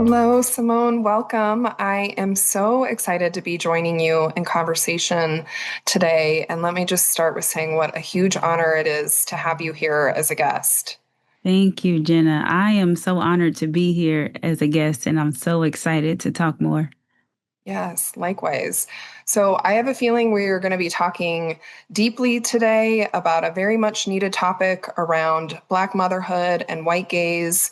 Hello, Simone. Welcome. I am so excited to be joining you in conversation today. And let me just start with saying what a huge honor it is to have you here as a guest. Thank you, Jenna. I am so honored to be here as a guest, and I'm so excited to talk more. Yes, likewise. So, I have a feeling we are going to be talking deeply today about a very much needed topic around Black motherhood and white gaze.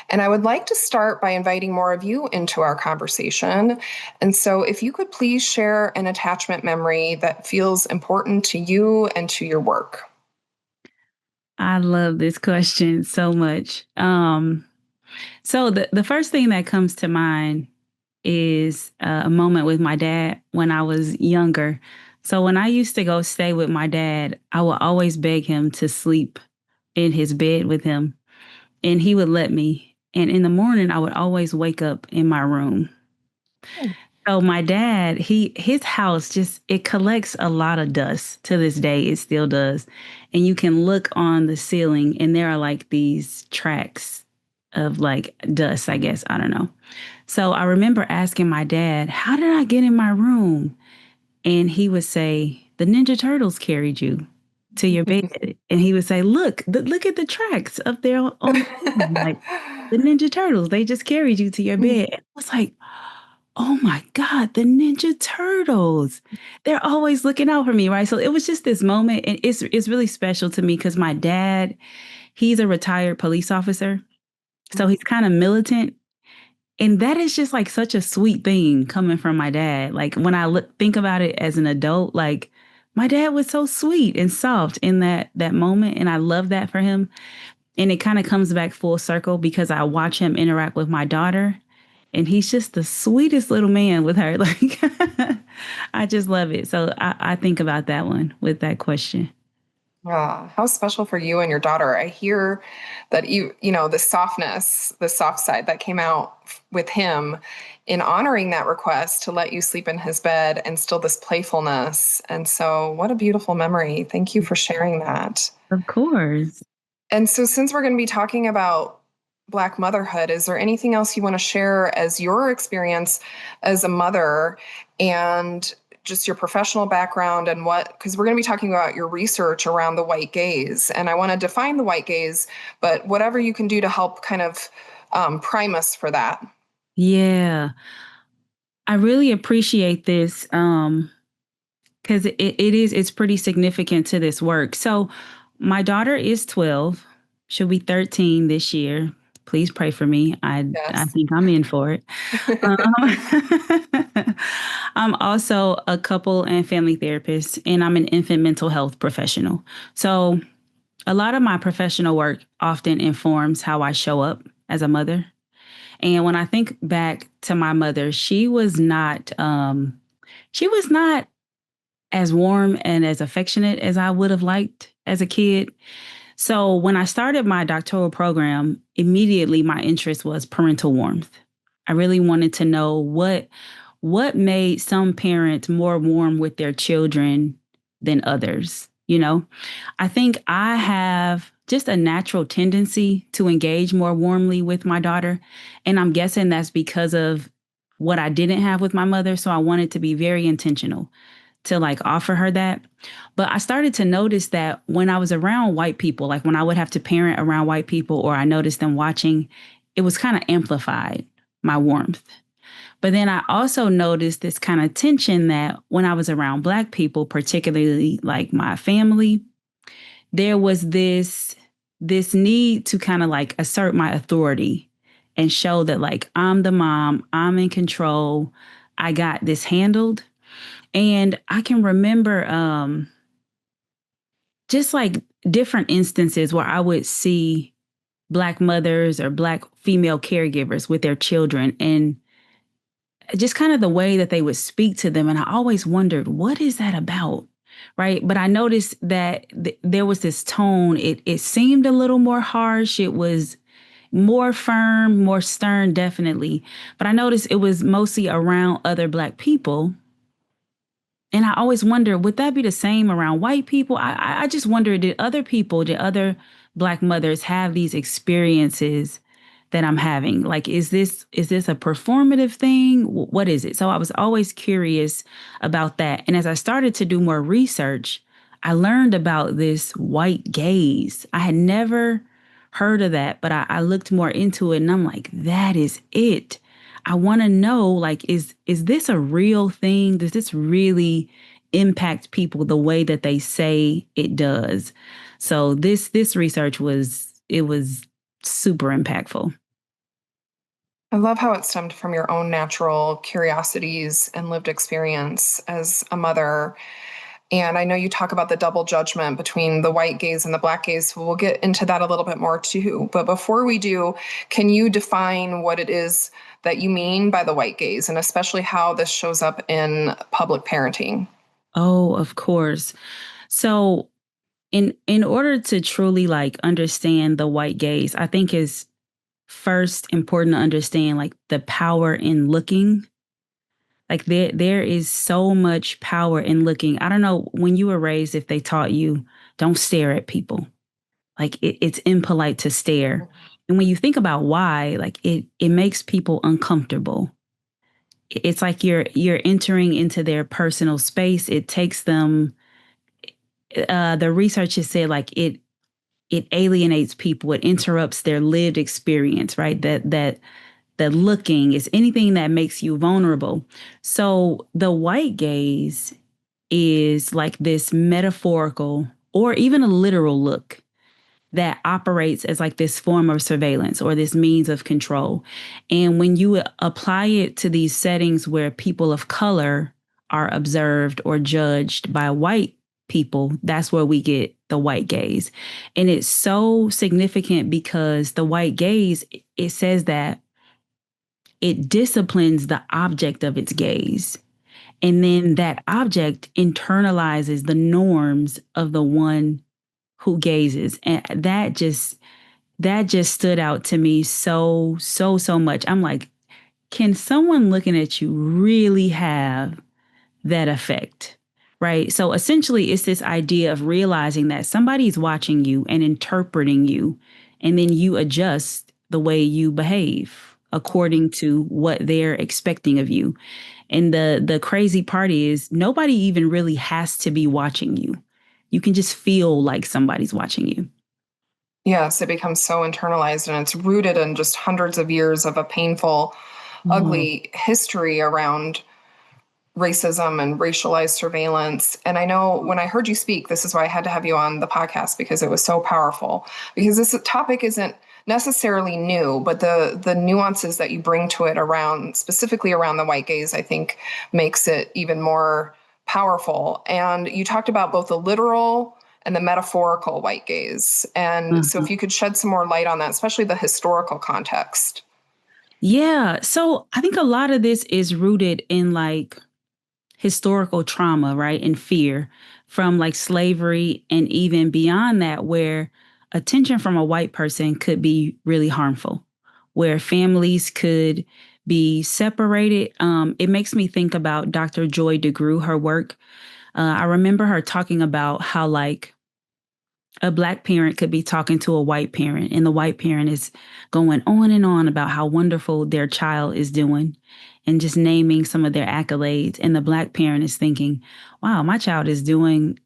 And I would like to start by inviting more of you into our conversation. And so, if you could please share an attachment memory that feels important to you and to your work. I love this question so much. So the first thing that comes to mind is a moment with my dad when I was younger. So when I used to go stay with my dad, I would always beg him to sleep in his bed with him, and he would let me. And in the morning, I would always wake up in my room. So my dad, his house just it collects a lot of dust to this day. It still does. And you can look on the ceiling and there are like these tracks of like dust, I guess. I don't know. So I remember asking my dad, "How did I get in my room?" And he would say, "The Ninja Turtles carried you to your bed." And he would say, "Look at the tracks up there on the ceiling. Like the Ninja Turtles, they just carried you to your bed." And I was like, oh my God, the Ninja Turtles. They're always looking out for me, right? So it was just this moment, and it's really special to me because my dad, he's a retired police officer. So he's kind of militant. And that is just like such a sweet thing coming from my dad. Like when I think about it as an adult, like my dad was so sweet and soft in that moment, and I love that for him. And it kind of comes back full circle because I watch him interact with my daughter, and he's just the sweetest little man with her. Like, I just love it. So I think about that one with that question. Ah, how special for you and your daughter. I hear that the softness, the soft side that came out with him in honoring that request to let you sleep in his bed and still this playfulness. And so, what a beautiful memory. Thank you for sharing that. Of course. And so, since we're going to be talking about Black motherhood, is there anything else you want to share as your experience as a mother and just your professional background and because we're going to be talking about your research around the white gaze. And I want to define the white gaze, but whatever you can do to help kind of prime us for that. Yeah. I really appreciate this because it's pretty significant to this work. So my daughter is 12. She'll be 13 this year. Please pray for me. I Yes. think I'm in for it. I'm also a couple and family therapist, and I'm an infant mental health professional. So, a lot of my professional work often informs how I show up as a mother. And when I think back to my mother, she was not as warm and as affectionate as I would have liked as a kid. So when I started my doctoral program, immediately my interest was parental warmth. I really wanted to know what made some parents more warm with their children than others, you know? I think I have just a natural tendency to engage more warmly with my daughter, and I'm guessing that's because of what I didn't have with my mother, so I wanted to be very intentional to like offer her that. But I started to notice that when I was around white people, like when I would have to parent around white people or I noticed them watching, it was kind of amplified my warmth. But then I also noticed this kind of tension that when I was around Black people, particularly like my family, there was this need to kind of like assert my authority and show that like I'm the mom, I'm in control, I got this handled. And I can remember just like different instances where I would see Black mothers or Black female caregivers with their children and just kind of the way that they would speak to them. And I always wondered, what is that about? Right. But I noticed that there was this tone. It seemed a little more harsh. It was more firm, more stern, definitely. But I noticed it was mostly around other Black people. And I always wonder, would that be the same around white people? I just wonder, did other Black mothers have these experiences that I'm having? Like, is this a performative thing? What is it? So I was always curious about that. And as I started to do more research, I learned about this white gaze. I had never heard of that, but I looked more into it and I'm like, that is it. I want to know, like, is this a real thing? Does this really impact people the way that they say it does? So this research was super impactful. I love how it stemmed from your own natural curiosities and lived experience as a mother. And I know you talk about the double judgment between the white gaze and the black gaze. So we'll get into that a little bit more too. But before we do, can you define what it is that you mean by the white gaze and especially how this shows up in public parenting? Oh, of course. So in order to truly like understand the white gaze, I think is first important to understand like the power in looking. Like there is so much power in looking. I don't know when you were raised if they taught you don't stare at people. Like it's impolite to stare. And when you think about why, like it makes people uncomfortable. It's like you're entering into their personal space. It takes them the research has said like it alienates people, it interrupts their lived experience, right? That looking is anything that makes you vulnerable. So the white gaze is like this metaphorical or even a literal look that operates as like this form of surveillance or this means of control. And when you apply it to these settings where people of color are observed or judged by white people, that's where we get the white gaze. And it's so significant because the white gaze, it says that it disciplines the object of its gaze. And then that object internalizes the norms of the one who gazes. And that just stood out to me so much. I'm like, can someone looking at you really have that effect? Right? So essentially it's this idea of realizing that somebody's watching you and interpreting you, and then you adjust the way you behave according to what they're expecting of you. And the crazy part is nobody even really has to be watching you. You can just feel like somebody's watching you. Yes, it becomes so internalized and it's rooted in just hundreds of years of a painful, Mhm. ugly history around racism and racialized surveillance. And I know when I heard you speak, this is why I had to have you on the podcast because it was so powerful. Because this topic isn't necessarily new, but the nuances that you bring to it around specifically around the white gaze, I think makes it even more powerful. And you talked about both the literal and the metaphorical white gaze. And so if Uh-huh. you could shed some more light on that, especially the historical context. Yeah. So I think a lot of this is rooted in like historical trauma, right? And fear from like slavery and even beyond that, where attention from a white person could be really harmful, where families could be separated. It makes me think about Dr. Joy DeGruy, her work. I remember her talking about how like a black parent could be talking to a white parent, and the white parent is going on and on about how wonderful their child is doing and just naming some of their accolades. And the black parent is thinking, wow, my child is doing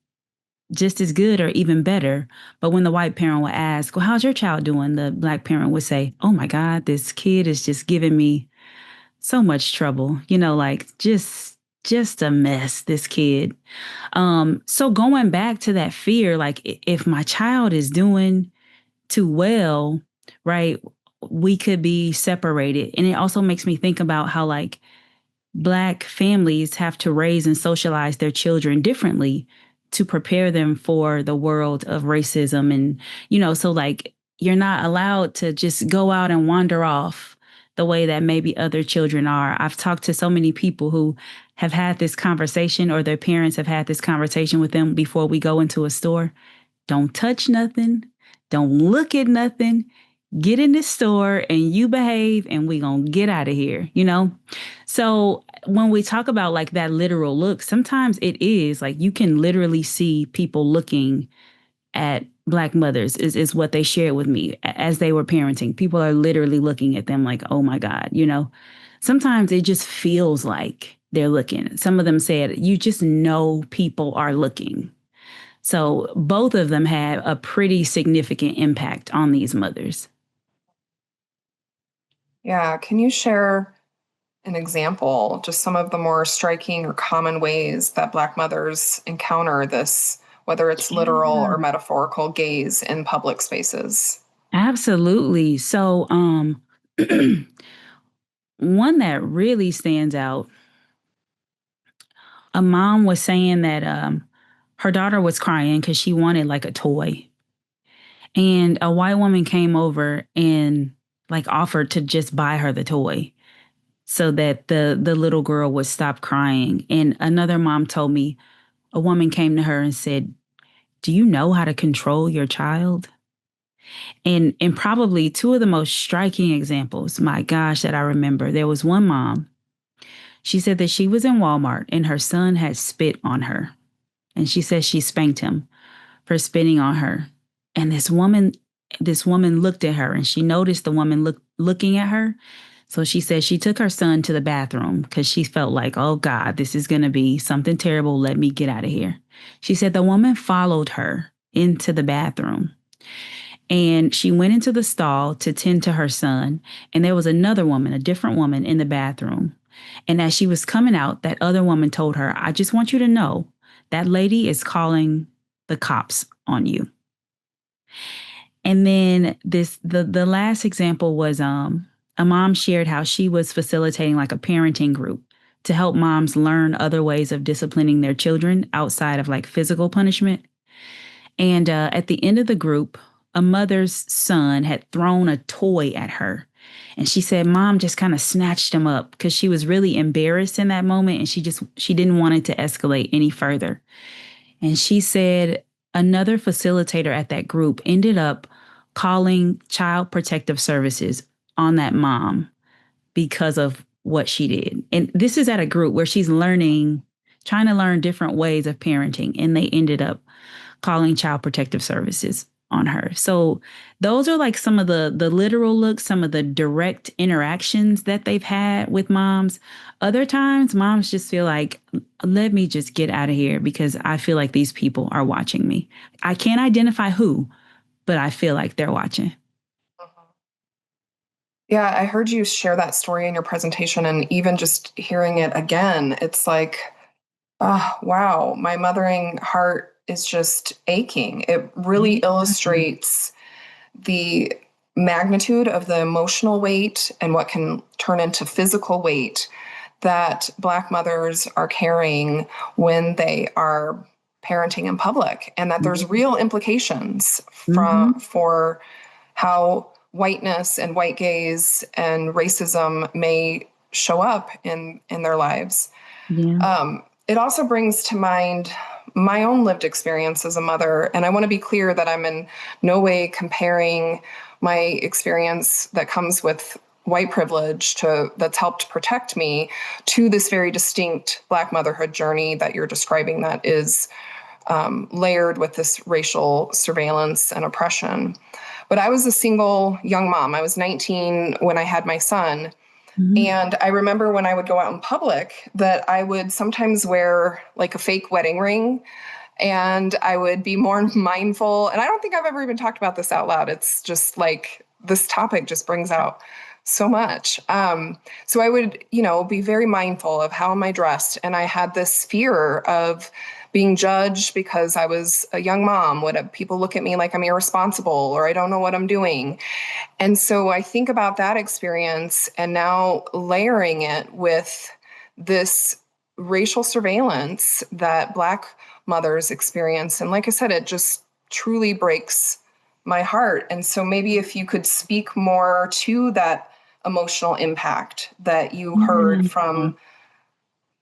just as good or even better. But when the white parent would ask, well, how's your child doing? The black parent would say, oh my God, this kid is just giving me so much trouble, like just a mess, this kid. So going back to that fear, like if my child is doing too well, right, we could be separated. And it also makes me think about how like Black families have to raise and socialize their children differently to prepare them for the world of racism. And, so like you're not allowed to just go out and wander off the way that maybe other children are. I've talked to so many people who have had this conversation or their parents have had this conversation with them before we go into a store. Don't touch nothing. Don't look at nothing. Get in this store and you behave and we gonna get out of here. So when we talk about like that literal look, sometimes it is like you can literally see people looking at Black mothers is what they shared with me as they were parenting. People are literally looking at them like, oh my God, you know. Sometimes it just feels like they're looking. Some of them said, you just know people are looking. So both of them had a pretty significant impact on these mothers. Yeah, can you share an example, just some of the more striking or common ways that Black mothers encounter this, whether it's literal Yeah, or metaphorical gaze in public spaces? absolutely. So, one that really stands out, a mom was saying that her daughter was crying because she wanted like a toy. And a white woman came over and like offered to just buy her the toy so that the little girl would stop crying. And another mom told me a woman came to her and said, "Do you know how to control your child?" And probably two of the most striking examples, my gosh, that I remember. There was one mom. She said that she was in Walmart and her son had spit on her. And she said she spanked him for spitting on her. And this woman looked at her and she noticed the woman looking at her. So she said she took her son to the bathroom because she felt like, oh God, this is going to be something terrible. Let me get out of here. She said the woman followed her into the bathroom and she went into the stall to tend to her son. And there was another woman, a different woman in the bathroom. And as she was coming out, that other woman told her, I just want you to know that lady is calling the cops on you. And then the last example was a mom shared how she was facilitating like a parenting group to help moms learn other ways of disciplining their children outside of like physical punishment. And at the end of the group, a mother's son had thrown a toy at her. And she said, Mom just kind of snatched him up because she was really embarrassed in that moment. And she didn't want it to escalate any further. And she said another facilitator at that group ended up calling Child Protective Services on that mom because of what she did. And this is at a group where she's learning, trying to learn different ways of parenting. And they ended up calling Child Protective Services on her. So those are like some of the literal looks, some of the direct interactions that they've had with moms. Other times moms just feel like, let me just get out of here because I feel like these people are watching me. I can't identify who, but I feel like they're watching. Mhm. Yeah, I heard you share that story in your presentation, and even just hearing it again, it's like, oh, wow, my mothering heart is just aching. It really Yeah. illustrates the magnitude of the emotional weight and what can turn into physical weight that Black mothers are carrying when they are parenting in public, and that there's real implications Mm-hmm. for how whiteness and white gaze and racism may show up in their lives. Yeah. It also brings to mind my own lived experience as a mother. And I want to be clear that I'm in no way comparing my experience that comes with white privilege to that's helped protect me to this very distinct Black motherhood journey that you're describing that is layered with this racial surveillance and oppression. But I was a single young mom. I was 19 when I had my son. Mm-hmm. And I remember when I would go out in public that I would sometimes wear like a fake wedding ring and I would be more mindful. And I don't think I've ever even talked about this out loud. It's just like this topic just brings out so much. So I would, be very mindful of how am I dressed. And I had this fear of being judged because I was a young mom. Would people look at me like I'm irresponsible or I don't know what I'm doing? And so I think about that experience and now layering it with this racial surveillance that Black mothers experience. And like I said, it just truly breaks my heart. And so maybe if you could speak more to that emotional impact that you heard Yeah. from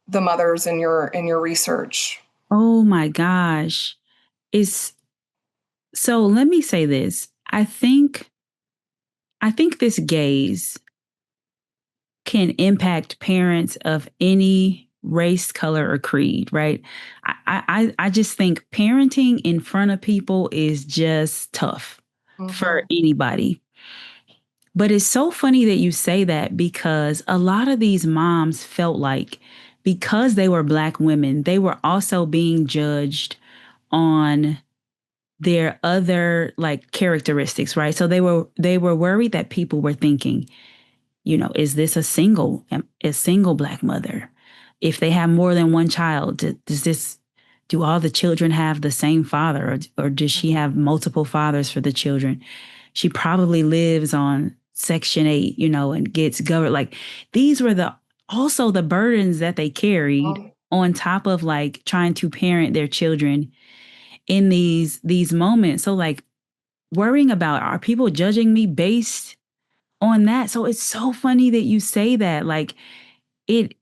the mothers in your research. Oh my gosh. It's so let me say this. I think this gaze can impact parents of any race, color, or creed, right? I just think parenting in front of people is just tough for Mm-hmm. anybody. But it's so funny that you say that because a lot of these moms felt like because they were Black women, they were also being judged on their other like characteristics, right? So they were worried that people were thinking, is this a single Black mother? If they have more than one child, do all the children have the same father, or does she have multiple fathers for the children? She probably lives on Section 8, and gets governed. Like these were also the burdens that they carried on top of like trying to parent their children in these moments. So like worrying about, are people judging me based on that? So it's so funny that you say that. Like it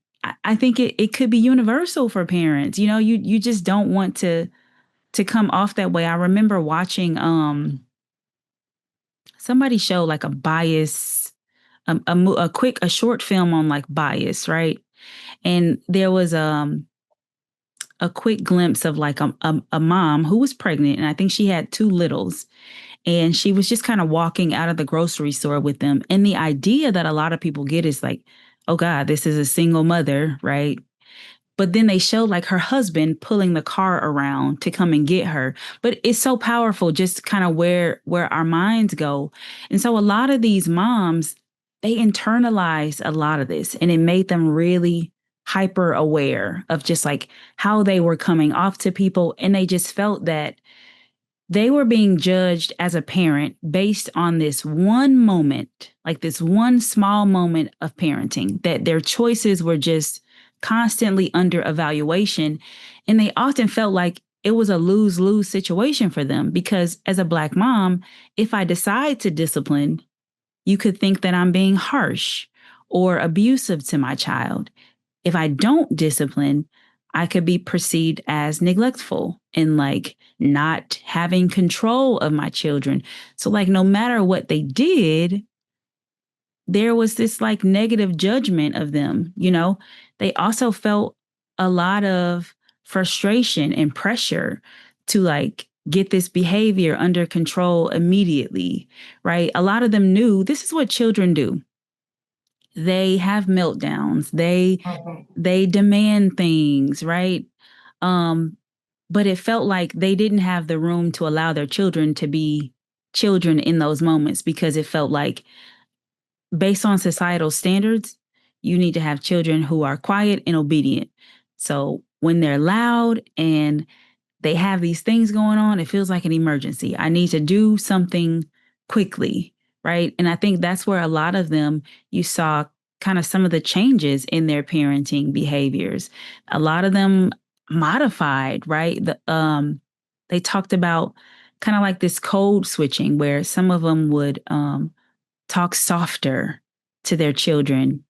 I think it could be universal for parents. You just don't want to come off that way. I remember watching somebody show like a bias, a short film on like bias, right? And there was a quick glimpse of like a mom who was pregnant, and I think she had two littles, and she was just kind of walking out of the grocery store with them. And the idea that a lot of people get is like, oh God, this is a single mother, right? But then they show like her husband pulling the car around to come and get her. But it's so powerful, just kind of where our minds go. And so a lot of these moms, they internalized a lot of this, and it made them really hyper aware of just like how they were coming off to people. And they just felt that they were being judged as a parent based on this one moment, like this one small moment of parenting, that their choices were just constantly under evaluation. And they often felt like it was a lose lose situation for them because, as a Black mom, if I decide to discipline, you could think that I'm being harsh or abusive to my child. If I don't discipline, I could be perceived as neglectful and like not having control of my children. So, like, no matter what they did, there was this like negative judgment of them. They also felt a lot of frustration and pressure to like get this behavior under control immediately, right? A lot of them knew this is what children do. They have meltdowns. They Mm-hmm. they demand things, right? Um, but it felt like they didn't have the room to allow their children to be children in those moments because it felt like, based on societal standards, you need to have children who are quiet and obedient. So when they're loud and they have these things going on, it feels like an emergency. I need to do something quickly, right? And I think that's where a lot of them, you saw kind of some of the changes in their parenting behaviors. A lot of them modified, right? They talked about kind of like this code switching where some of them would talk softer to their children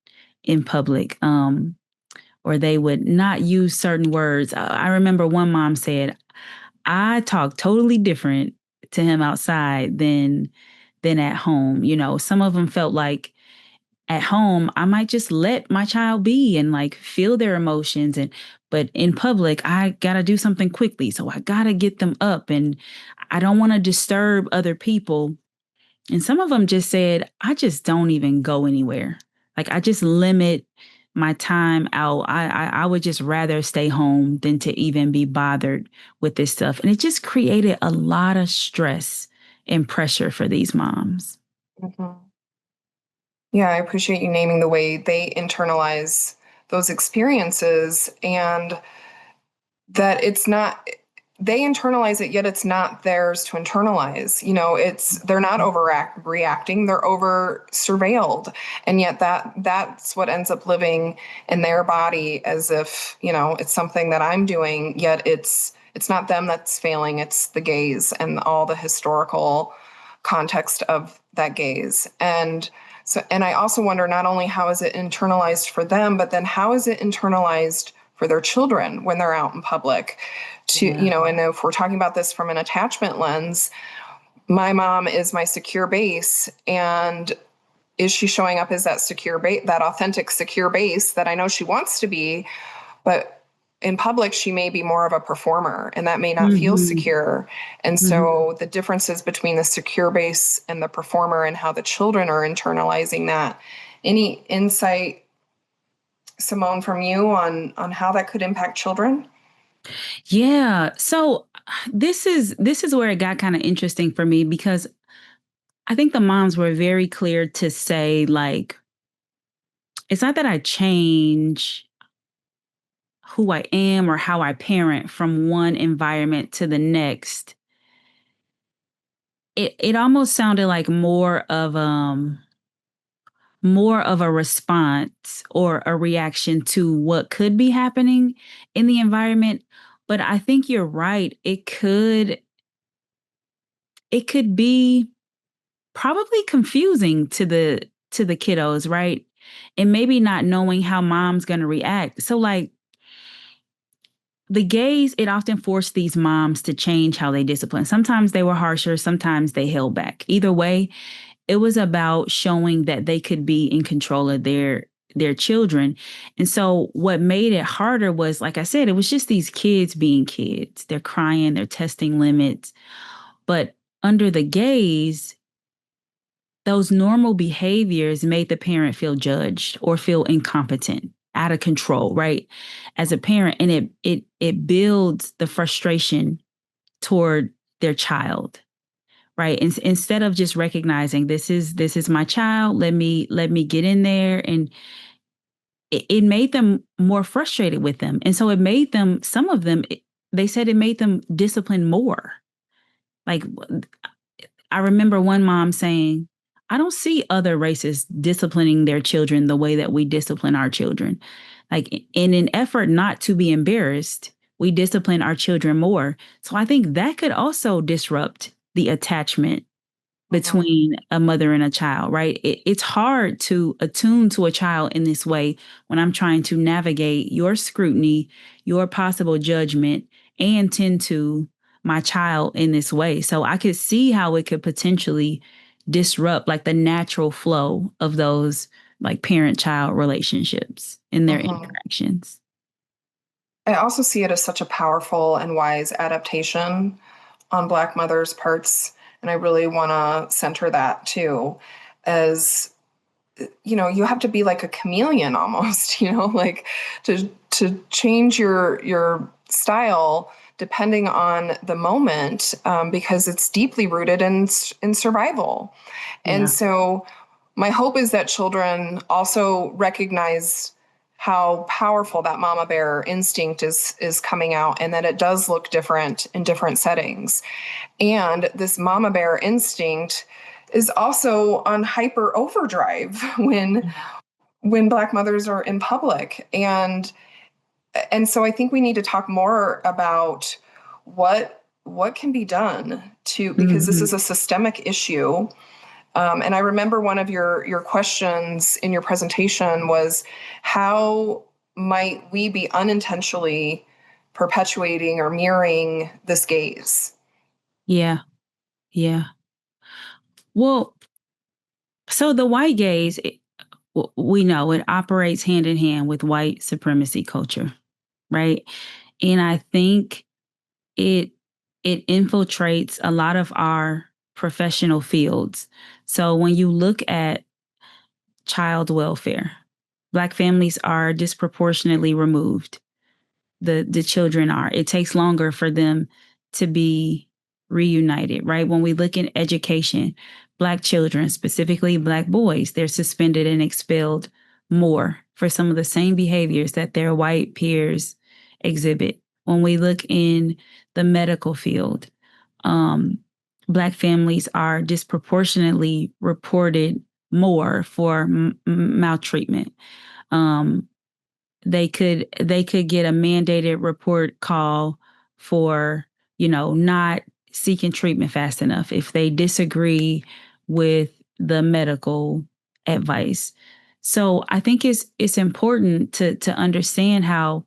in public, or they would not use certain words. I remember one mom said, I talk totally different to him outside than at home. Some of them felt like at home I might just let my child be and like feel their emotions, but in public I got to do something quickly. So I got to get them up, and I don't want to disturb other people. And some of them just said, I just don't even go anywhere. Like I just limit my time out. I would just rather stay home than to even be bothered with this stuff. And it just created a lot of stress and pressure for these moms. Mm-hmm. Yeah, I appreciate you naming the way they internalize those experiences, and that it's not, they internalize it, yet it's not theirs to internalize. They're not overreacting, they're over surveilled. And yet that's what ends up living in their body, as if, it's something that I'm doing, yet it's not them that's failing, it's the gaze and all the historical context of that gaze. And I also wonder, not only how is it internalized for them, but then how is it internalized for their children when they're out in public? Yeah. And if we're talking about this from an attachment lens, my mom is my secure base. And is she showing up as that secure base, that authentic secure base that I know she wants to be? but in public, she may be more of a performer, and that may not feel Hmm. secure. And Hmm. so the differences between the secure base and the performer and how the children are internalizing that. Any insight, Simone, from you on how that could impact children? Yeah. So this is where it got kind of interesting for me because I think the moms were very clear to say like it's not that I change who I am or how I parent from one environment to the next. It almost sounded like more of a response or a reaction to what could be happening in the environment. But I think you're right. It could be probably confusing to the kiddos, right? And maybe not knowing how mom's going to react. So like the gays, it often forced these moms to change how they discipline. Sometimes they were harsher, sometimes they held back. Either way, it was about showing that they could be in control of their children. And so what made it harder was, like I said, it was just these kids being kids. They're crying, they're testing limits. But under the gaze, those normal behaviors made the parent feel judged or feel incompetent, out of control, right? As a parent, and it builds the frustration toward their child, right? Instead of just recognizing this is my child, let me get in there, and it made them more frustrated with them, and so it made them some of them. They said it made them discipline more. Like I remember one mom saying, I don't see other races disciplining their children the way that we discipline our children. Like in an effort not to be embarrassed, we discipline our children more. So I think that could also disrupt the attachment Mhm. between a mother and a child, right? It's hard to attune to a child in this way when I'm trying to navigate your scrutiny, your possible judgment, and tend to my child in this way. So I could see how it could potentially disrupt like the natural flow of those like parent child relationships in their Mhm. interactions. I also see it as such a powerful and wise adaptation on Black mothers' parts. And I really want to center that too, as you have to be like a chameleon almost, like to change your style depending on the moment, because it's deeply rooted in survival. And Yeah. so my hope is that children also recognize how powerful that mama bear instinct is coming out, and that it does look different in different settings. And this mama bear instinct is also on hyper overdrive when Black mothers are in public. And so I think we need to talk more about what can be done to, because this Hmm. is a systemic issue. And I remember one of your questions in your presentation was, how might we be unintentionally perpetuating or mirroring this gaze? Yeah. Yeah. Well, so the white gaze, we know it operates hand in hand with white supremacy culture, right? And I think it it infiltrates a lot of our professional fields. So when you look at child welfare, Black families are disproportionately removed. The children are. It takes longer for them to be reunited, right? When we look in education, Black children, specifically Black boys, they're suspended and expelled more for some of the same behaviors that their white peers exhibit. When we look in the medical field, um, Black families are disproportionately reported more for maltreatment. Um, they could get a mandated report call for not seeking treatment fast enough if they disagree with the medical advice. So I think it's important to understand how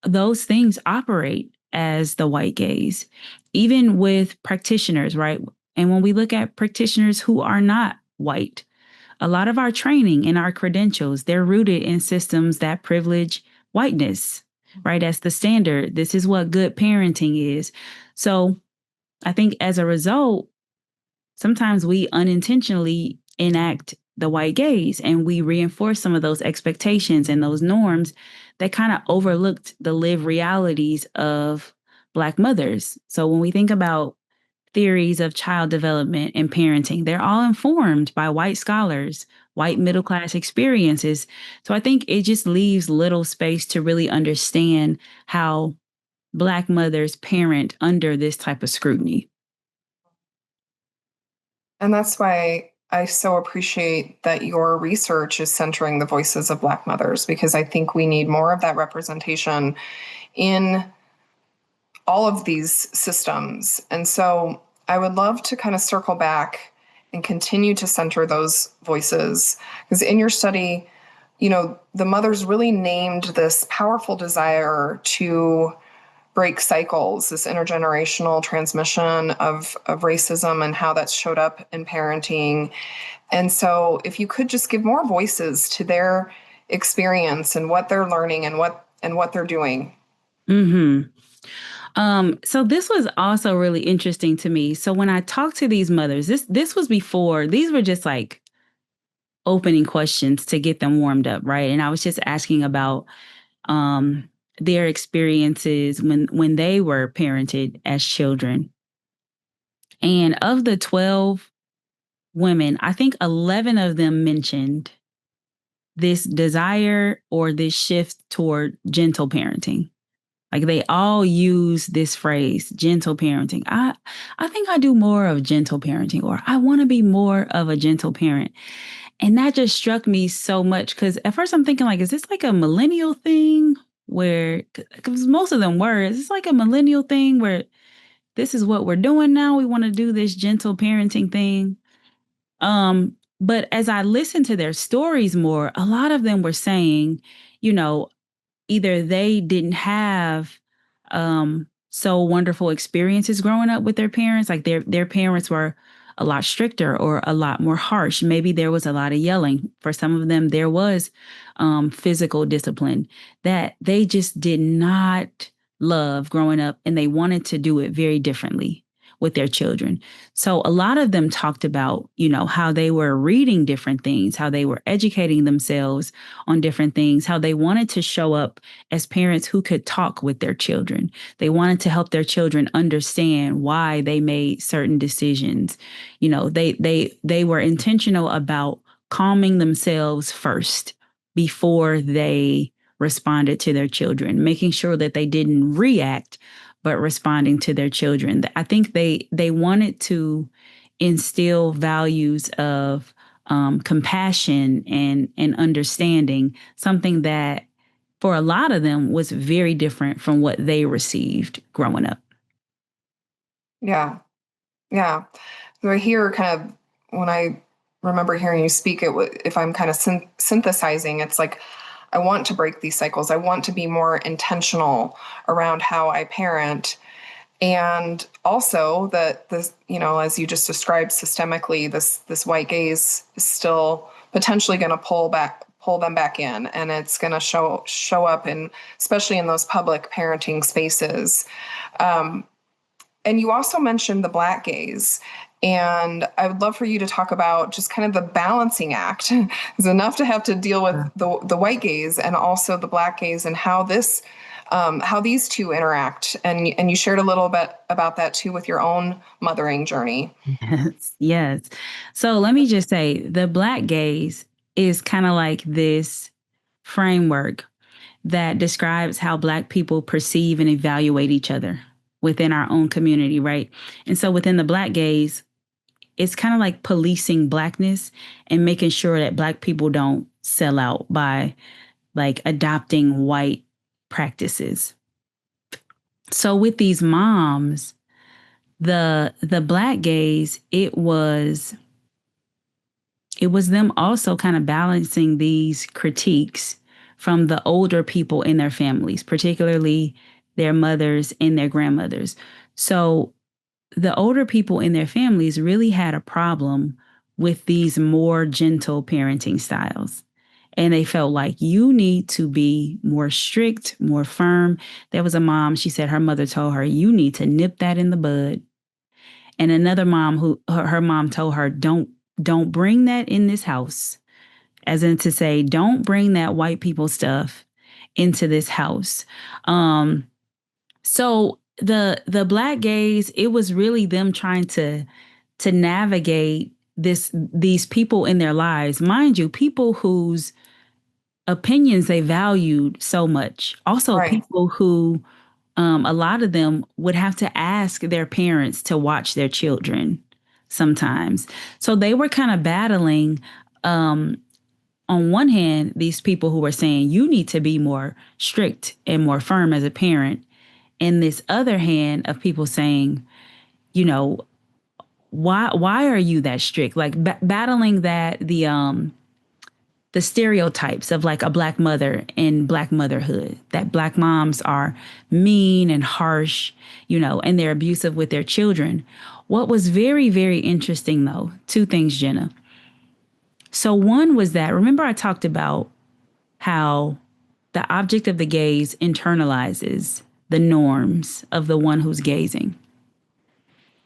those things operate as the white gaze, even with practitioners, right? And when we look at practitioners who are not white, a lot of our training and our credentials, they're rooted in systems that privilege whiteness. right? That's the standard. This is what good parenting is. So I think as a result, sometimes we unintentionally enact the white gaze and we reinforce some of those expectations and those norms that kind of overlooked the lived realities of Black mothers. So when we think about theories of child development and parenting, they're all informed by white scholars, white middle class experiences. So I think it just leaves little space to really understand how Black mothers parent under this type of scrutiny. And that's why I so appreciate that your research is centering the voices of Black mothers, because I think we need more of that representation in all of these systems. And so I would love to kind of circle back and continue to center those voices, because in your study, the mothers really named this powerful desire to break cycles, this intergenerational transmission of racism and how that's showed up in parenting. And so if you could just give more voices to their experience and what they're learning and what they're doing. Hmm. So this was also really interesting to me. So when I talked to these mothers, this was before, these were just like opening questions to get them warmed up, right? And I was just asking about um their experiences when they were parented as children. And of the 12 women, I think 11 of them mentioned this desire or this shift toward gentle parenting. Like they all use this phrase, gentle parenting. I think I do more of gentle parenting, or I want to be more of a gentle parent. And that just struck me so much because at first I'm thinking, like, is this like a millennial thing where, because most of them were, is this like a millennial thing where this is what we're doing now? We want to do this gentle parenting thing. But as I listened to their stories more, a lot of them were saying, you know, either they didn't have so wonderful experiences growing up with their parents, like their parents were a lot stricter or a lot more harsh. Maybe there was a lot of yelling. For some of them, there was physical discipline that they just did not love growing up, and they wanted to do it very differently with their children. So a lot of them talked about, how they were reading different things, how they were educating themselves on different things, how they wanted to show up as parents who could talk with their children. They wanted to help their children understand why they made certain decisions. They were intentional about calming themselves first before they responded to their children, making sure that they didn't react but responding to their children. I think they wanted to instill values of compassion and understanding, something that for a lot of them was very different from what they received growing up. Yeah. Yeah. So I hear kind of when I remember hearing you speak, if I'm kind of synthesizing, it's like I want to break these cycles. I want to be more intentional around how I parent. And also that this, as you just described systemically, this white gaze is still potentially going to pull them back in, and it's going to show up in, especially in those public parenting spaces. And you also mentioned the Black gaze. And I would love for you to talk about just kind of the balancing act. It's enough to have to deal with the white gaze and also the Black gaze, and how these two interact. And you shared a little bit about that too with your own mothering journey. Yes, yes. So let me just say the Black gaze is kind of like this framework that describes how Black people perceive and evaluate each other within our own community, right? And so within the Black gaze, it's kind of like policing Blackness and making sure that Black people don't sell out by like adopting white practices. So with these moms, the Black gaze, it was them also kind of balancing these critiques from the older people in their families, particularly their mothers and their grandmothers. So the older people in their families really had a problem with these more gentle parenting styles. And they felt like you need to be more strict, more firm. There was a mom, she said her mother told her, you need to nip that in the bud. And another mom who her mom told her, don't bring that in this house. As in to say, don't bring that white people stuff into this house. So the black gays, it was really them trying to navigate these people in their lives. Mind you, people whose opinions they valued so much. Also, Right. people who a lot of them would have to ask their parents to watch their children sometimes. So they were kind of battling. On one hand, these people who were saying you need to be more strict and more firm as a parent, and this other hand of people saying, you know, why are you that strict? Like battling that the stereotypes of like a black mother and black motherhood, that black moms are mean and harsh, and they're abusive with their children. What was very, very interesting though, two things, Jenna. So one was that, remember I talked about how the object of the gaze internalizes the norms of the one who's gazing.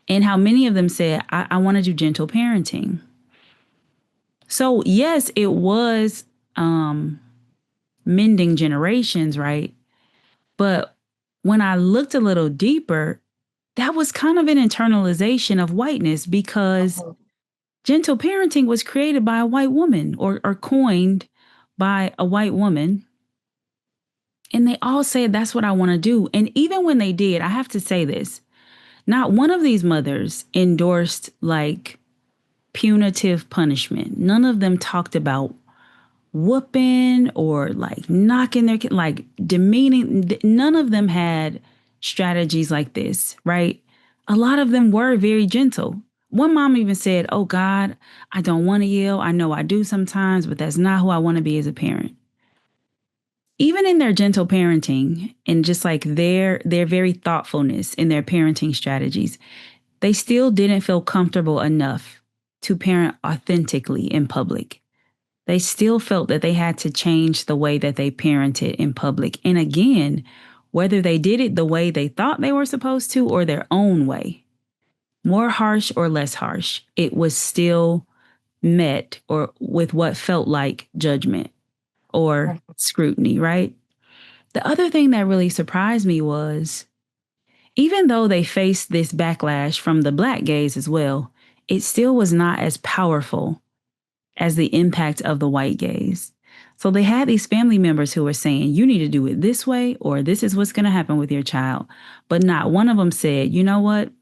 And how many of them said, I want to do gentle parenting. So, yes, it was mending generations, right? But when I looked a little deeper, that was kind of an internalization of whiteness because Mhm. gentle parenting was created by a white woman or coined by a white woman. And they all said, that's what I want to do. And even when they did, I have to say this, not one of these mothers endorsed like punitive punishment. None of them talked about whooping or like knocking their kid, like demeaning. None of them had strategies like this, right? A lot of them were very gentle. One mom even said, oh God, I don't want to yell. I know I do sometimes, but that's not who I want to be as a parent. Even in their gentle parenting and just like their very thoughtfulness in their parenting strategies, they still didn't feel comfortable enough to parent authentically in public. They still felt that they had to change the way that they parented in public. And again, whether they did it the way they thought they were supposed to or their own way, more harsh or less harsh, it was still met or with what felt like judgment or scrutiny, right? The other thing that really surprised me was even though they faced this backlash from the black gays as well, it still was not as powerful as the impact of the white gaze. So they had these family members who were saying, you need to do it this way, or this is what's going to happen with your child. But not one of them said, you know what?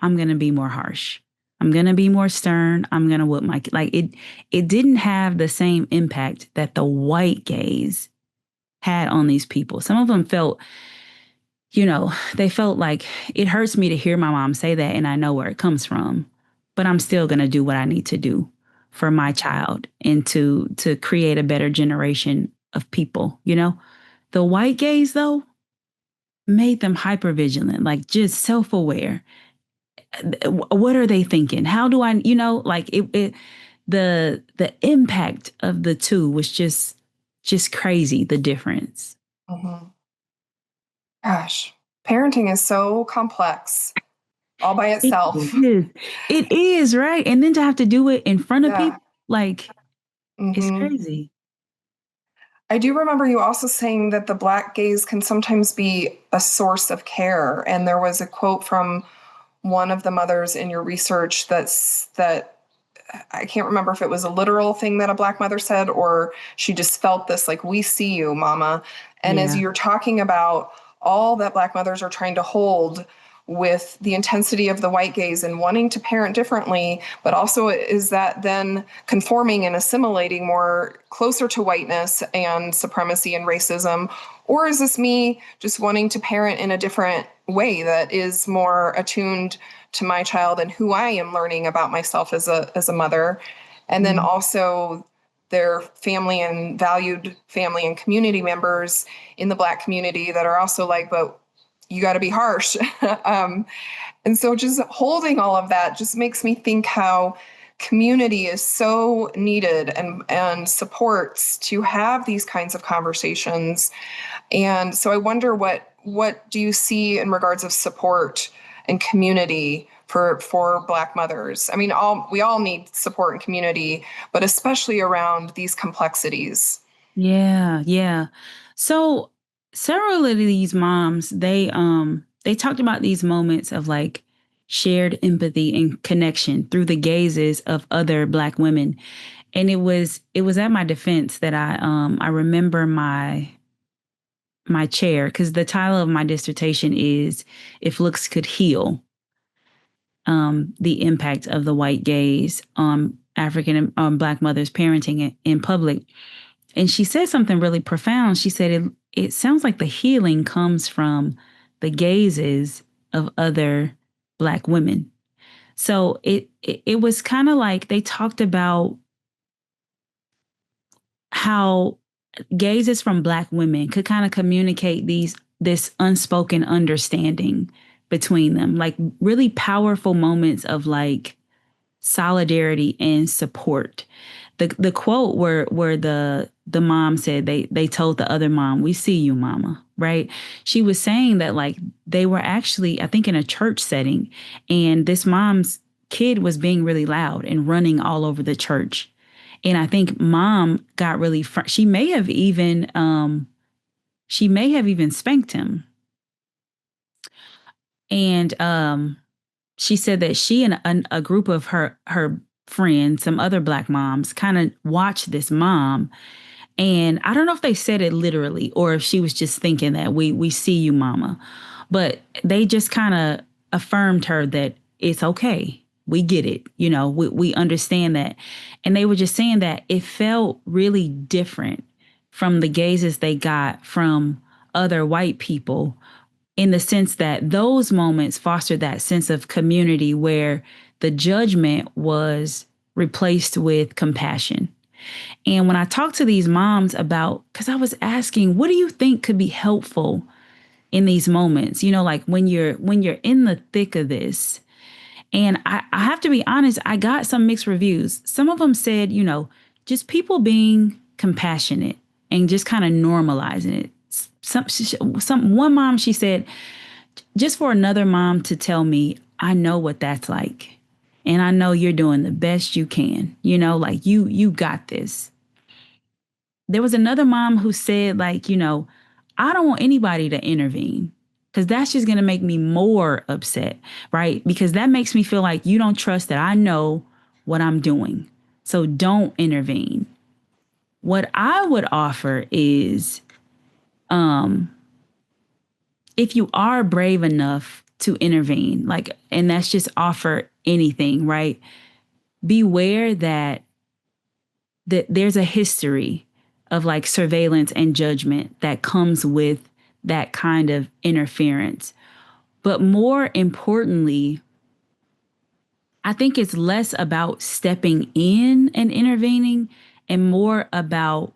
I'm going to be more harsh. I'm going to be more stern. I'm going to whoop my kid. Like it didn't have the same impact that the white gaze had on these people. Some of them felt, they felt like it hurts me to hear my mom say that and I know where it comes from, but I'm still going to do what I need to do for my child and to create a better generation of people. The white gaze though made them hyper vigilant, like just self-aware. What are they thinking? How do I, like the impact of the two was just crazy, the difference. Mhm. Gosh, parenting is so complex all by It itself. is. It is, right? And then to have to do it in front of Yeah. people, like, it's Hmm. crazy. I do remember you also saying that the black gaze can sometimes be a source of care. And there was a quote from one of the mothers in your research that I can't remember if it was a literal thing that a black mother said or she just felt this like, we see you, mama. And as Yeah. you're talking about all that black mothers are trying to hold with the intensity of the white gaze and wanting to parent differently, but also is that then conforming and assimilating more closer to whiteness and supremacy and racism? Or is this me just wanting to parent in a different way that is more attuned to my child and who I am learning about myself as a mother? And then Mhm. also their family and valued family and community members in the black community that are also like, but you got to be harsh. And so just holding all of that just makes me think how community is so needed and supports to have these kinds of conversations. And so I wonder what do you see in regards of support and community for Black mothers? I mean, we all need support and community, but especially around these complexities. Yeah, yeah. So several of these moms, they talked about these moments of like shared empathy and connection through the gazes of other Black women. And it was at my defense that I remember my chair, because the title of my dissertation is If Looks Could Heal, the impact of the white gaze on African Black mothers parenting in public. And she said something really profound. She said it sounds like the healing comes from the gazes of other Black women. So it was kind of like they talked about how gazes from Black women could kind of communicate this unspoken understanding between them, like really powerful moments of like solidarity and support. The quote where the mom said they told the other mom, "We see you, mama," right? She was saying that like they were actually, I think, in a church setting, and this mom's kid was being really loud and running all over the church. And I think mom got really she may have even spanked him. And she said that she and a group of her friends, some other Black moms, kind of watched this mom. And I don't know if they said it literally or if she was just thinking that we see you, mama. But they just kind of affirmed her that it's okay. We get it. We understand that. And they were just saying that it felt really different from the gazes they got from other white people, in the sense that those moments fostered that sense of community where the judgment was replaced with compassion. And when I talked to these moms about, because I was asking, what do you think could be helpful in these moments? Like when you're in the thick of this. And I have to be honest, I got some mixed reviews. Some of them said, just people being compassionate and just kind of normalizing it. One mom, she said, just for another mom to tell me, I know what that's like. And I know you're doing the best you can, like you got this. There was another mom who said, like, I don't want anybody to intervene because that's just going to make me more upset, right? Because that makes me feel like you don't trust that I know what I'm doing. So don't intervene. What I would offer is, if you are brave enough to intervene, like, and that's just offer anything, right? Beware that there's a history of like surveillance and judgment that comes with that kind of interference. But more importantly, I think it's less about stepping in and intervening and more about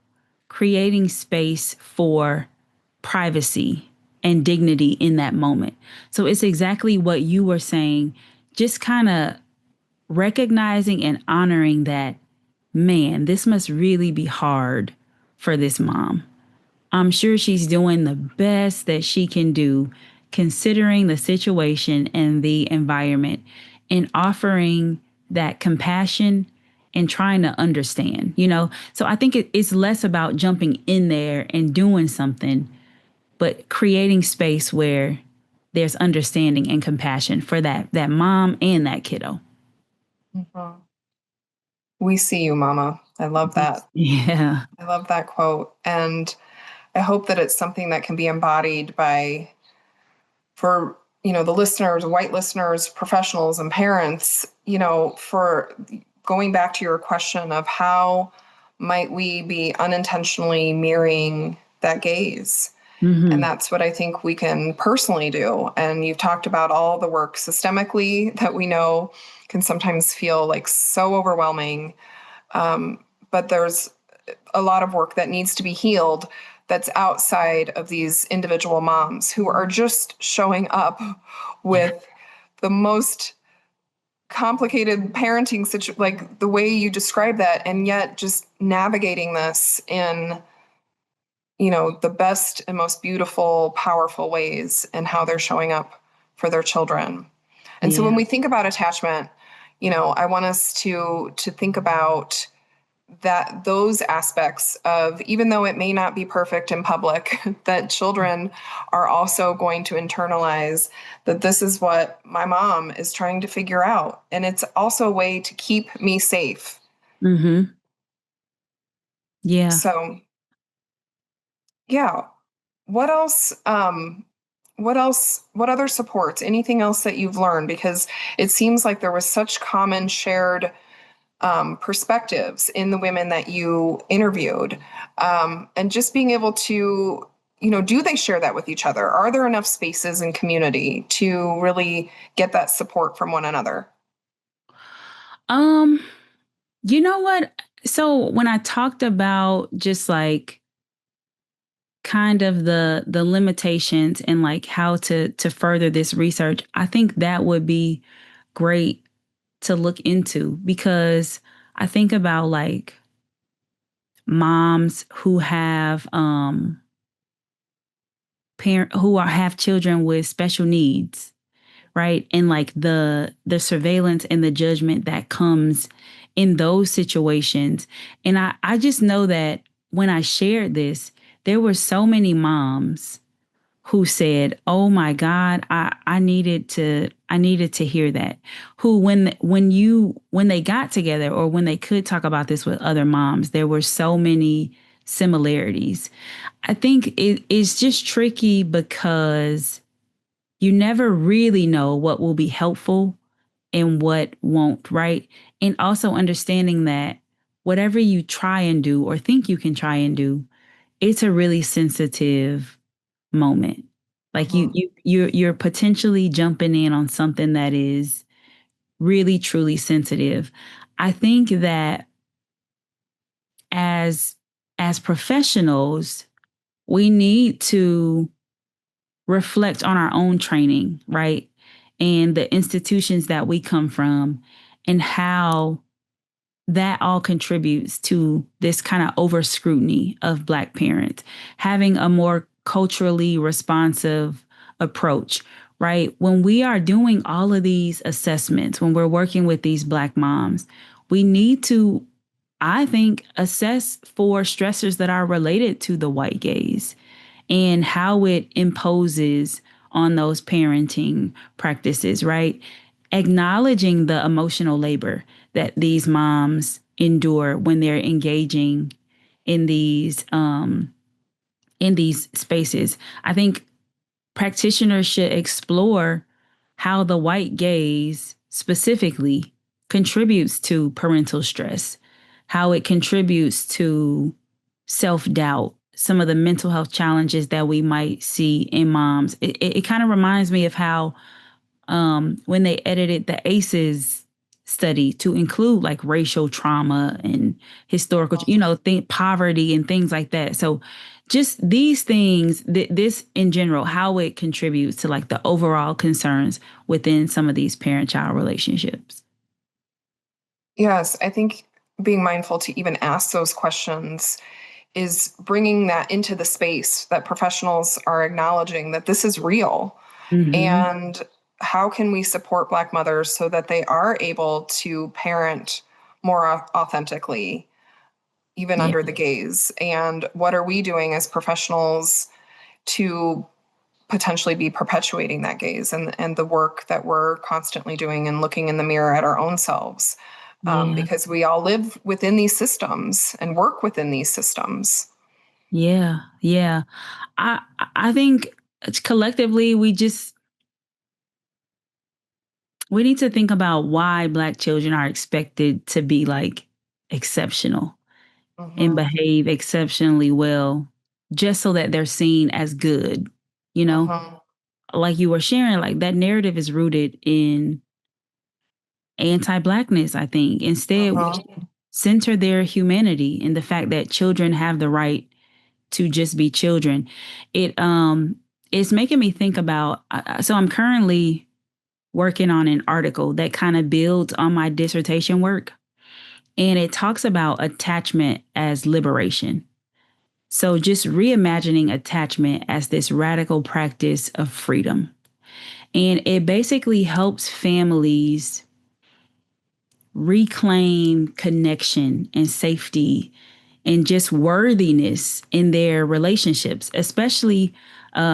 creating space for privacy and dignity in that moment. So it's exactly what you were saying, just kind of recognizing and honoring that, man, this must really be hard for this mom. I'm sure she's doing the best that she can do, considering the situation and the environment, and offering that compassion and trying to understand. So I think it's less about jumping in there and doing something, but creating space where there's understanding and compassion for that mom and that kiddo. Mhm. We see you, mama. I love that. Yeah. I love that quote. And I hope that it's something that can be embodied for the listeners, white listeners, professionals, and parents, for going back to your question of how might we be unintentionally mirroring that gaze. And Hmm. that's what I think we can personally do. And you've talked about all the work systemically that we know can sometimes feel like so overwhelming. But there's a lot of work that needs to be healed that's outside of these individual moms who are just showing up with the most complicated parenting like the way you describe that, and yet just navigating this in, the best and most beautiful, powerful ways and how they're showing up for their children. And so when Yeah. we think about attachment, I want us to think about that those aspects of, even though it may not be perfect in public, that children are also going to internalize that this is what my mom is trying to figure out. And it's also a way to keep me safe. Mm-hmm. Yeah. So, yeah. What else? What other supports? Anything else that you've learned? Because it seems like there was such common shared perspectives in the women that you interviewed. And just being able to, do they share that with each other? Are there enough spaces in community to really get that support from one another? Um, you know what? So when I talked about just like kind of the limitations and like how to further this research, I think that would be great to look into because I think about like moms who have parent who are have children with special needs, right? And like the surveillance and the judgment that comes in those situations. And I just know that when I shared this, there were so many moms who said, "Oh my God, I needed to hear that." Who when they got together or when they could talk about this with other moms, there were so many similarities. I think it's just tricky because you never really know what will be helpful and what won't, right? And also understanding that whatever you try and do or think you can try and do, it's a really sensitive moment. Like Mhm. you're potentially jumping in on something that is really truly sensitive. I think that as as professionals, we need to reflect on our own training, right? And the institutions that we come from and how that all contributes to this kind of over scrutiny of Black parents, having a more culturally responsive approach, right? When we are doing all of these assessments, when we're working with these Black moms, we need to, I think, assess for stressors that are related to the white gaze and how it imposes on those parenting practices, right? Acknowledging the emotional labor that these moms endure when they're engaging in these spaces. I think practitioners should explore how the white gaze specifically contributes to parental stress, how it contributes to self doubt, some of the mental health challenges that we might see in moms. It kind of reminds me of how when they edited the ACEs study to include like racial trauma and historical, think poverty and things like that. So just these things, this in general, how it contributes to like the overall concerns within some of these parent-child relationships. Yes, I think being mindful to even ask those questions is bringing that into the space that professionals are acknowledging that this is real. Mm-hmm. And how can we support Black mothers so that they are able to parent more authentically, even Yeah. under the gaze? And what are we doing as professionals to potentially be perpetuating that gaze and the work that we're constantly doing and looking in the mirror at our own selves? Yeah. Because we all live within these systems and work within these systems. Yeah. Yeah. I think collectively we need to think about why Black children are expected to be like exceptional and Hmm. behave exceptionally well just so that they're seen as good, you know? Hmm. Like you were sharing, like that narrative is rooted in anti-Blackness, I think. Instead, we Hmm. should center their humanity in the fact that children have the right to just be children. It it's making me think about so I'm currently working on an article that kind of builds on my dissertation work. And it talks about attachment as liberation. So just reimagining attachment as this radical practice of freedom. And it basically helps families reclaim connection and safety and just worthiness in their relationships, especially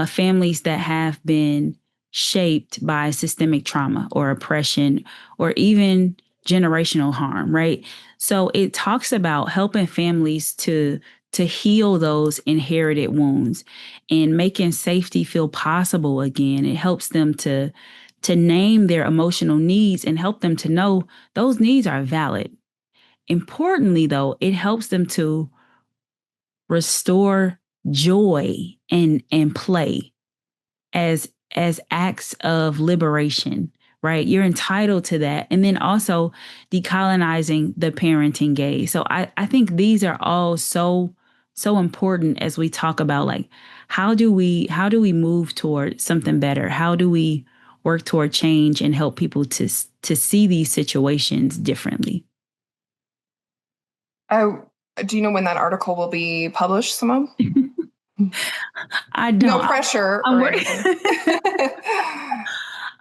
families that have been shaped by systemic trauma or oppression or even generational harm, right? So it talks about helping families to heal those inherited wounds and making safety feel possible again. It helps them to name their emotional needs and help them to know those needs are valid. Importantly, though, it helps them to restore joy and play as acts of liberation, right? You're entitled to that. And then also decolonizing the parenting gaze. So I think these are all so important as we talk about like how do we move toward something better? How do we work toward change and help people to see these situations differently? Oh, do you know when that article will be published, Simone? I No don't. pressure I'm or working. anything.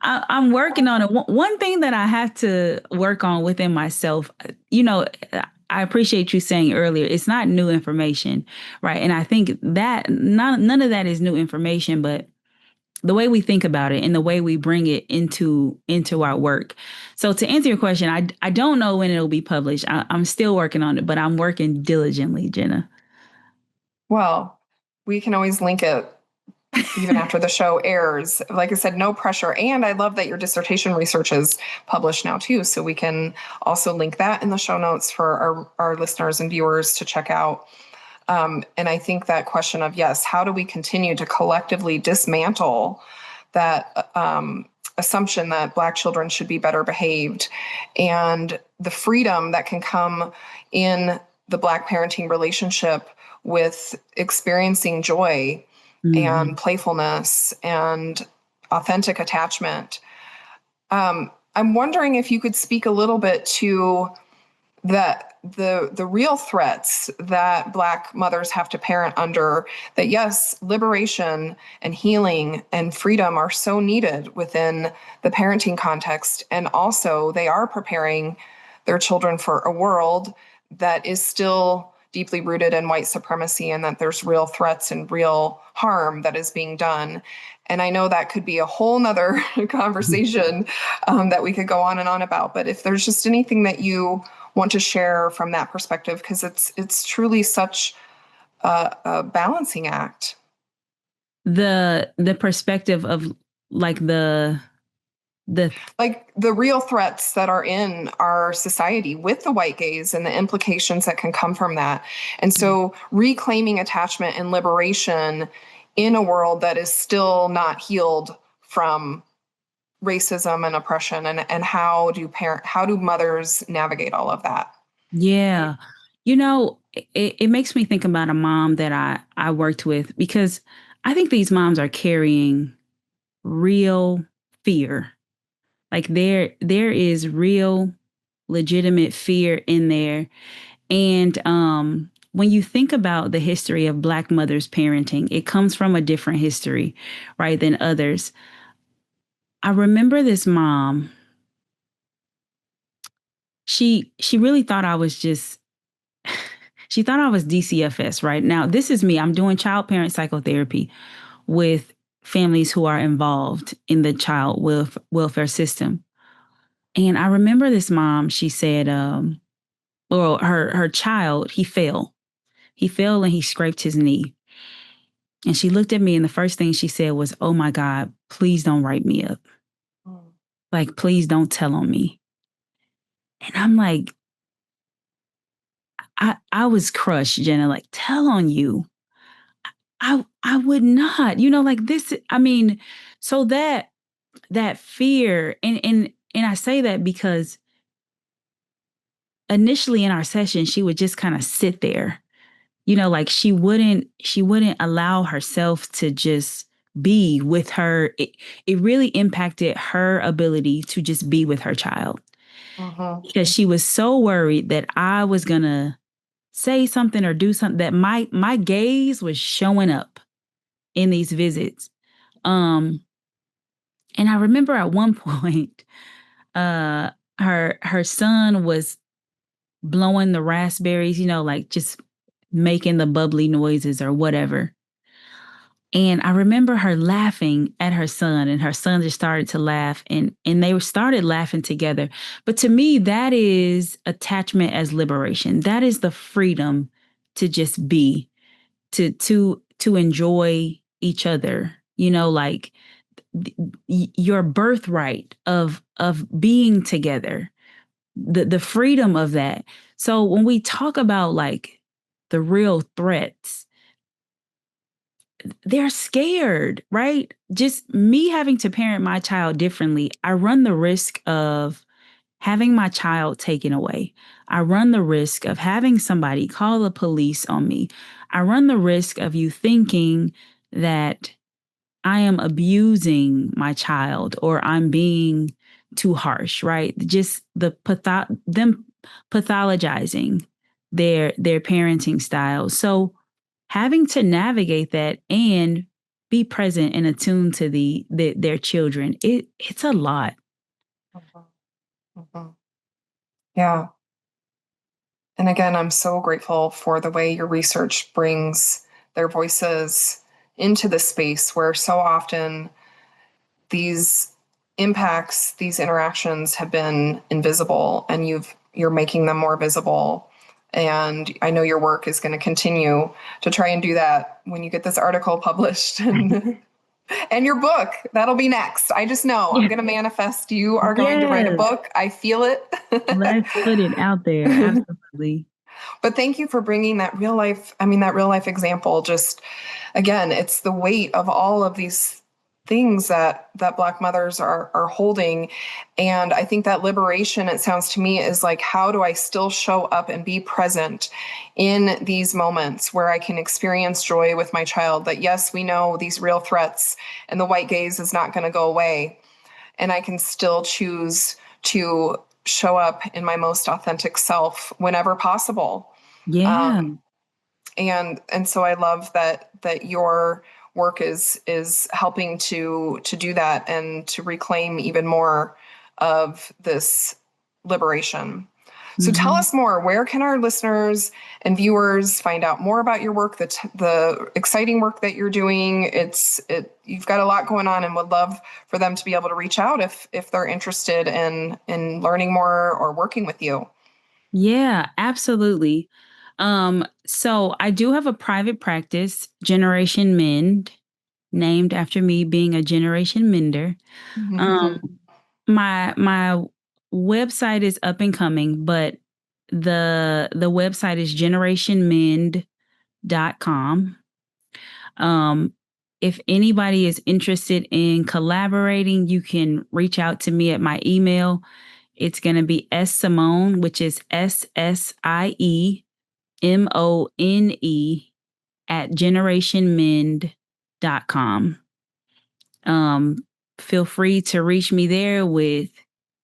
I'm working on it. One thing that I have to work on within myself, you know, I appreciate you saying earlier, it's not new information, right? And I think that none of that is new information, but the way we think about it and the way we bring it into our work. So to answer your question, I don't know when it'll be published. I'm still working on it, but I'm working diligently, Jenna. Well, we can always link it even after the show airs. Like I said, no pressure. And I love that your dissertation research is published now too. So we can also link that in the show notes for our listeners and viewers to check out. And I think that question of, yes, how do we continue to collectively dismantle that assumption that Black children should be better behaved and the freedom that can come in the Black parenting relationship with experiencing joy Mm-hmm. and playfulness and authentic attachment. I'm wondering if you could speak a little bit to the real threats that Black mothers have to parent under, that yes, liberation and healing and freedom are so needed within the parenting context, and also they are preparing their children for a world that is still deeply rooted in white supremacy, and that there's real threats and real harm that is being done. And I know that could be a whole nother conversation that we could go on and on about. But if there's just anything that you want to share from that perspective, because it's truly such a balancing act. The perspective of like the Like the real threats that are in our society with the white gaze and the implications that can come from that. And so reclaiming attachment and liberation in a world that is still not healed from racism and oppression, and how do mothers navigate all of that? Yeah. You know, it makes me think about a mom that I worked with because I think these moms are carrying real fear. Like there is real legitimate fear in there. And when you think about the history of Black mothers parenting, it comes from a different history, right, than others. I remember this mom, she really thought I was just she thought I was DCFS, right? Now, this is me. I'm doing child parent psychotherapy with families who are involved in the child welfare system. And I remember this mom, she said, well, her child, he fell. He fell and he scraped his knee. And she looked at me, and the first thing she said was, "Oh my God, please don't write me up. Mm. Like, please don't tell on me." And I'm like, I was crushed, Jenna, like, tell on you. I would not, like this. I mean, so that fear, and I say that because initially in our session, she would just kind of sit there, like she wouldn't allow herself to just be with her. It really impacted her ability to just be with her child Mhm. because she was so worried that I was going to say something or do something that my gaze was showing up in these visits. Um and I remember at one point uh her son was blowing the raspberries, like just making the bubbly noises or whatever. And I remember her laughing at her son, and her son just started to laugh, and they started laughing together. But to me, that is attachment as liberation. That is the freedom to just be, to enjoy each other. Like your birthright of being together, the freedom of that. So when we talk about like the real threats, they're scared, right? Just me having to parent my child differently, I run the risk of having my child taken away. I run the risk of having somebody call the police on me. I run the risk of you thinking that I am abusing my child or I'm being too harsh, right? Just them pathologizing their parenting style. So having to navigate that and be present and attuned to their children, it's a lot. Mhm. Mhm. Yeah. And again, I'm so grateful for the way your research brings their voices into the space where so often these impacts, these interactions have been invisible, and you're making them more visible. And I know your work is going to continue to try and do that when you get this article published and your book. That'll be next. I just know I'm Yeah. going to manifest. You are going to write a Yes. book. I feel it. Let's put it out there. Absolutely. But thank you for bringing that real life, I mean, that real life example. Just again, it's the weight of all of these things that Black mothers are holding. And I think that liberation, it sounds to me, is like, how do I still show up and be present in these moments where I can experience joy with my child? That yes, we know these real threats and the white gaze is not going to go away. And I can still choose to show up in my most authentic self whenever possible. Yeah. Um, and so I love that your work is helping to do that and to reclaim even more of this liberation. So tell Mhm. us more. Where can our listeners and viewers find out more about your work, the exciting work that you're doing? You've got a lot going on, and would love for them to be able to reach out if they're interested in learning more or working with you. Yeah, absolutely. So I do have a private practice, Generation Mend, named after me being a generation mender. Um, my website is up and coming, but the website is generationmend.com. Um, if anybody is interested in collaborating, you can reach out to me at my email. It's going to be ssiemone, which is SSIEMONE at generationmend.com. Um, Feel free to reach me there with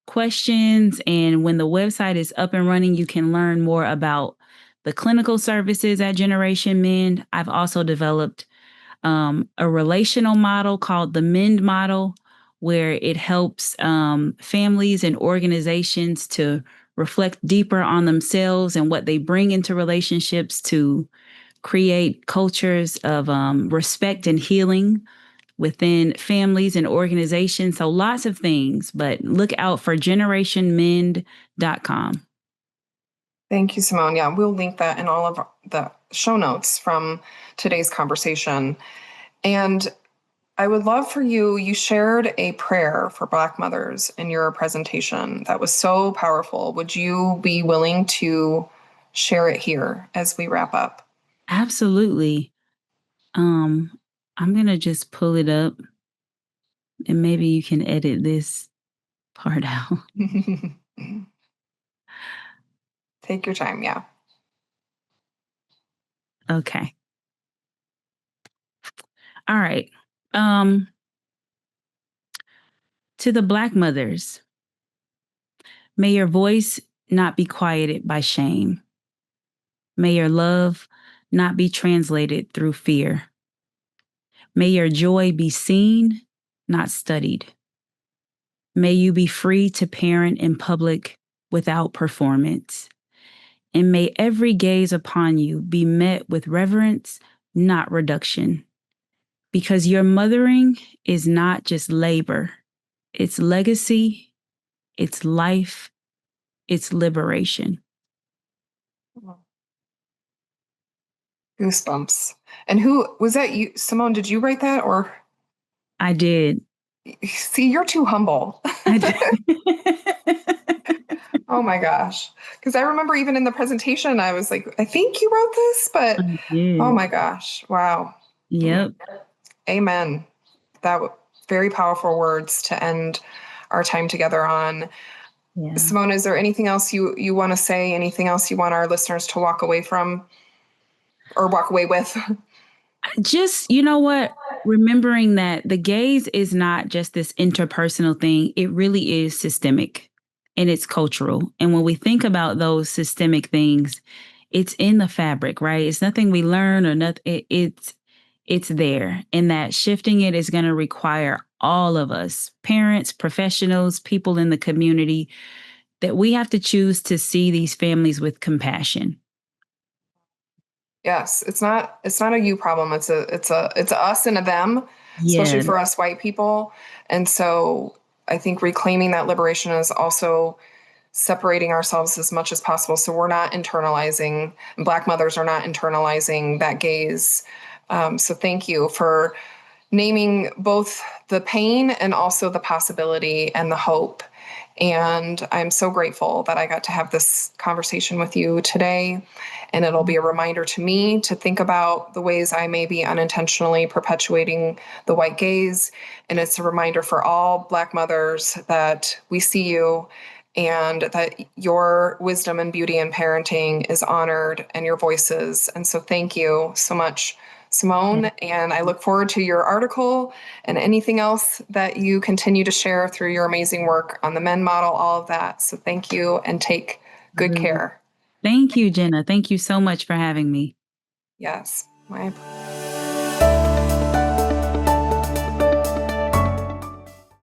questions. And when the website is up and running, you can learn more about the clinical services at Generation Mend. I've also developed a relational model called the Mend model, where it helps families and organizations to reflect deeper on themselves and what they bring into relationships to create cultures of respect and healing within families and organizations. So lots of things, but look out for generationmend.com. Thank you, Simone. Yeah, we'll link that in all of the show notes from today's conversation. And I would love for you shared a prayer for Black mothers in your presentation that was so powerful. Would you be willing to share it here as we wrap up? Absolutely. Um, I'm going to just pull it up and maybe you can edit this part out. Take your time. Yeah. Okay. All right. Um, to the Black mothers, may your voice not be quieted by shame. May your love not be translated through fear. May your joy be seen, not studied. May you be free to parent in public without performance. And may every gaze upon you be met with reverence, not reduction. Because your mothering is not just labor, it's legacy, it's life, it's liberation. Goosebumps. And who was that? You, Simone, did you write that? Or I did. see, you're too humble. I did. Oh my gosh. Because I remember even in the presentation, I was like, I think you wrote this, I but oh did. my gosh. Wow. Yep. Amen. Very powerful words to end our time together on. Yeah. Simone, is there anything else you want to say? Anything else you want our listeners to walk away from or walk away with? Just, you know what? Remembering that the gaze is not just this interpersonal thing, it really is systemic and it's cultural. And when we think about those systemic things, it's in the fabric, right? It's nothing we learn or nothing. It's there. And that shifting it is going to require all of us, parents, professionals, people in the community, that we have to choose to see these families with compassion. Yes, it's not a you problem. It's a us and a them, especially Yeah. for us white people. And so I think reclaiming that liberation is also separating ourselves as much as possible so we're not internalizing, Black mothers are not internalizing that gaze. So thank you for naming both the pain and also the possibility and the hope. And I'm so grateful that I got to have this conversation with you today. And it'll be a reminder to me to think about the ways I may be unintentionally perpetuating the white gaze. And it's a reminder for all Black mothers that we see you and that your wisdom and beauty in parenting is honored and your voices. And so thank you so much, Simone. And I look forward to your article and anything else that you continue to share through your amazing work on the men model, all of that. So thank you and take good care. Thank you, Jenna. Thank you so much for having me. Yes. My